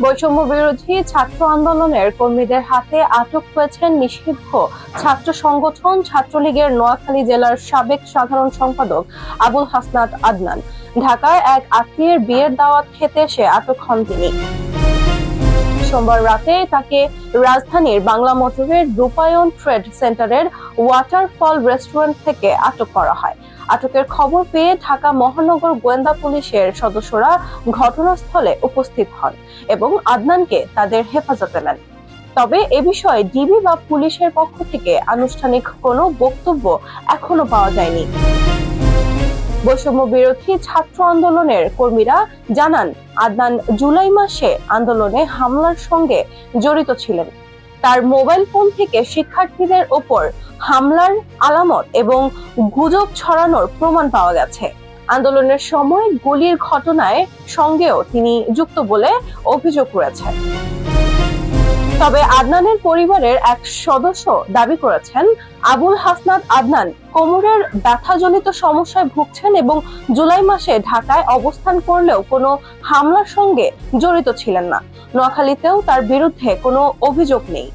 বৈষম্য বিরোধী ছাত্র আন্দোলনের কর্মীদের হাতে আটক হয়েছেন নিষিদ্ধ ছাত্র সংগঠন ছাত্রলীগের নোয়াখালী জেলার সাবেক সাধারণ সম্পাদক আবুল হাসনাত আদনান। ঢাকায় এক আত্মীয়ের বিয়ের দাওয়াত খেতে এসে আটক হন তিনি। সোমবার রাতে তাকে রাজধানীর বাংলা মোটরের রূপায়ণ ট্রেড সেন্টারের ওয়াটারফল রেস্টুরেন্ট থেকে আটক করা হয়। আটকের খবর পেয়ে ঢাকা মহানগর গোয়েন্দা পুলিশের সদস্যরা ঘটনাস্থলে উপস্থিত হন এবং আদনানকে তাদের হেফাজতে নেন। তবে এ বিষয়ে ডিবি বা পুলিশের পক্ষ থেকে আনুষ্ঠানিক কোনো বক্তব্য এখনো পাওয়া যায়নি। বৈষম্য বিরোধী ছাত্র আন্দোলনের কর্মীরা জানান, আদনান জুলাই মাসে আন্দোলনে হামলার সঙ্গে জড়িত ছিলেন। তার মোবাইল ফোন থেকে শিক্ষার্থীদের ওপর হামলার আলামত এবং গুজব ছড়ানোর প্রমাণ পাওয়া গেছে। আন্দোলনের সময় গুলির ঘটনায় সঙ্গেও তিনি যুক্ত বলে অভিযোগ করেছেন। তবে আদনানের পরিবারের এক সদস্য দাবি করেছেন, আবুল হাসনাত আদনান কোমরের ব্যথাজনিত সমস্যায় ভুগছেন এবং জুলাই মাসে ঢাকায় অবস্থান করলেও কোনো হামলার সঙ্গে জড়িত ছিলেন না। নোয়াখালীতেও তার বিরুদ্ধে কোনো অভিযোগ নেই।